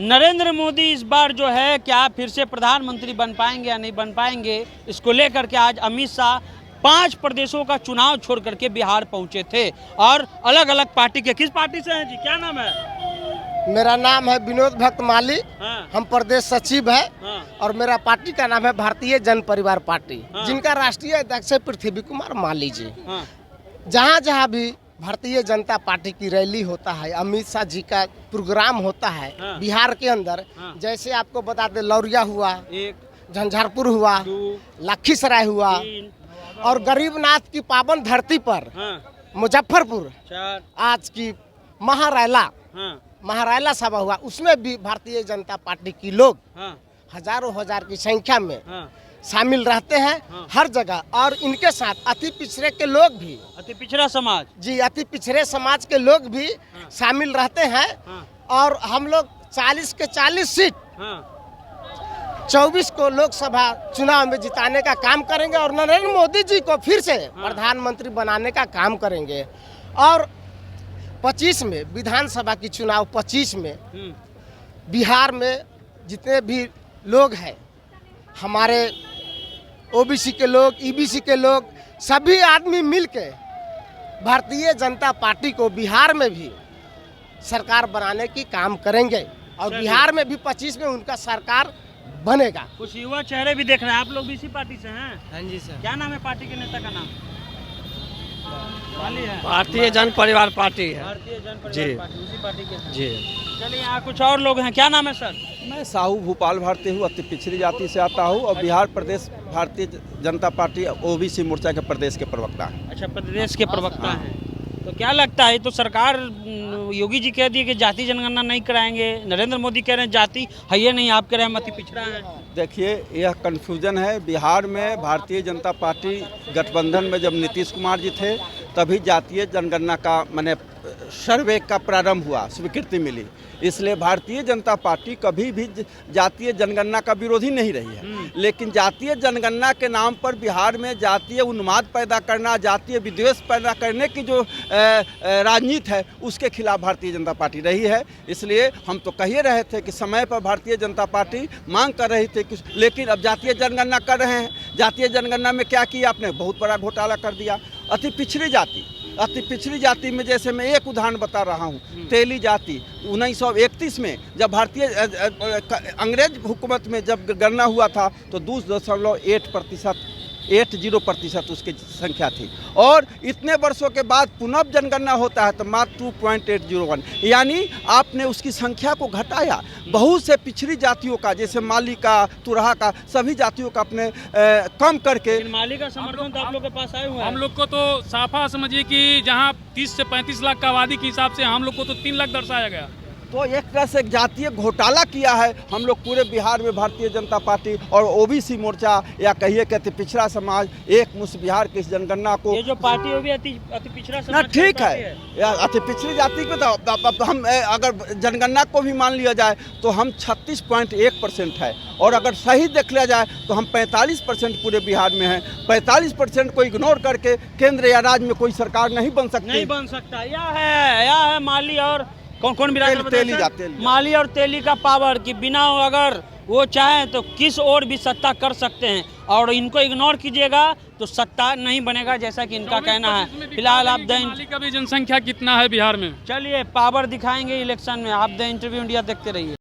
नरेंद्र मोदी इस बार जो है क्या फिर से प्रधानमंत्री बन पाएंगे या नहीं बन पाएंगे, इसको लेकर के आज अमित शाह 5 प्रदेशों का चुनाव छोड़ करके बिहार पहुंचे थे और अलग अलग पार्टी के। किस पार्टी से हैं जी, क्या नाम है? मेरा नाम है विनोद भक्त माली। हाँ। हम प्रदेश सचिव है। हाँ। और मेरा पार्टी का नाम है भारतीय जन परिवार पार्टी। हाँ। जिनका राष्ट्रीय अध्यक्ष है पृथ्वी कुमार माली जी। हाँ। जहाँ जहाँ भी भारतीय जनता पार्टी की रैली होता है, अमित शाह जी का प्रोग्राम होता है। हाँ। बिहार के अंदर। हाँ। जैसे आपको बता दें, लौरिया हुआ, 1, झंझारपुर हुआ, 2, लखीसराय हुआ 3, और गरीबनाथ की पावन धरती पर मुजफ्फरपुर 4, आज की महारायला सभा हुआ। उसमें भी भारतीय जनता पार्टी की लोग हजारों हजार की संख्या में शामिल रहते हैं। हाँ। हर जगह। और इनके साथ अति पिछड़े के लोग भी, अति पिछड़ा समाज जी अति पिछड़े समाज के लोग भी शामिल रहते हैं। और हम लोग 40 के 40 सीट 24 को लोकसभा चुनाव में जिताने का काम करेंगे और नरेंद्र मोदी जी को फिर से प्रधानमंत्री बनाने का काम करेंगे। और 25 में विधानसभा की चुनाव 25 में बिहार में जितने भी लोग हैं, हमारे ओबीसी के लोग, ईबीसी के लोग, सभी आदमी मिलके भारतीय जनता पार्टी को बिहार में भी सरकार बनाने की काम करेंगे। और बिहार में भी 25 में उनका सरकार बनेगा। कुछ युवा चेहरे भी देख रहे हैं, आप लोग भी इसी पार्टी से हैं? हाँ जी सर। क्या नाम है पार्टी के नेता का नाम? माली है। भारतीय जन परिवार पार्टी है। भारतीय जन परिवार जी। पार्टी, उसी पार्टी के हैं। जी। चलिए यहाँ कुछ और लोग हैं, क्या नाम है सर? मैं साहू भूपाल भारती हूँ, अति पिछड़ी जाति से आता हूँ और बिहार प्रदेश भारतीय जनता पार्टी ओबीसी मोर्चा के प्रदेश के प्रवक्ता हैं। अच्छा, प्रदेश के प्रवक्ता हैं। तो क्या लगता है, तो सरकार योगी जी कह दिए कि जाति जनगणना नहीं कराएंगे, नरेंद्र मोदी कह रहे हैं जाति है ये नहीं, आप कह रहे हैं अति पिछड़ा है। देखिए, यह कन्फ्यूजन है। बिहार में भारतीय जनता पार्टी गठबंधन में जब नीतीश कुमार जी थे तभी जातीय जनगणना का माने सर्वे का प्रारंभ हुआ, स्वीकृति मिली। इसलिए भारतीय जनता पार्टी कभी भी जातीय जनगणना का विरोधी नहीं रही है। लेकिन जातीय जनगणना के नाम पर बिहार में जातीय उन्माद पैदा करना, जातीय विद्वेष पैदा करने की जो राजनीति है, उसके खिलाफ भारतीय जनता पार्टी रही है। इसलिए हम तो कह ही रहे थे कि समय पर भारतीय जनता पार्टी मांग कर रही थी कि, लेकिन अब जातीय जनगणना कर रहे हैं। जातीय जनगणना में क्या किया आपने? बहुत बड़ा घोटाला कर दिया। अति पिछड़ी जाति में जैसे मैं एक उदाहरण बता रहा हूँ, तेली जाति 1931 में जब भारतीय अंग्रेज हुकूमत में जब गणना हुआ था तो 2.80% उसकी संख्या थी। और इतने वर्षों के बाद पुनः जनगणना होता है तो मात्र 2.801, यानी आपने उसकी संख्या को घटाया। बहुत से पिछड़ी जातियों का, जैसे माली का, तुरहा का, सभी जातियों का अपने कम करके। माली का समर्थन तो आप लोग के पास आए हुए हैं। हम लोग को तो साफा समझिए कि जहां 30 से 35 लाख का आबादी के हिसाब से हम लोग को तो 3 लाख दर्शाया गया। तो एक तरह से जातीय घोटाला किया है हम लोग पूरे बिहार में। भारतीय जनता पार्टी और ओबीसी मोर्चा या कहिए कहते पिछड़ा समाज एक मुश्त बिहार की इस जनगणना को, ये जो पार्टी है वो भी अति पिछड़ा ना समाज ठीक है, अति पिछड़ी जाति को तो हम अगर जनगणना को भी मान लिया जाए तो हम 36.1% है। और अगर सही देख लिया जाए तो हम 45% पूरे बिहार में हैं। 45% को इग्नोर करके केंद्र या राज्य में कोई सरकार नहीं बन सकता। यह है माली और कौन तेली जाते, माली और तेली का पावर कि बिना अगर वो चाहें तो किस और भी सत्ता कर सकते हैं, और इनको इग्नोर कीजिएगा तो सत्ता नहीं बनेगा, जैसा कि इनका कहना है। फिलहाल आप माली का भी जनसंख्या कितना है बिहार में? चलिए पावर दिखाएंगे इलेक्शन में। आप द इंटरव्यू इंडिया देखते रहिए।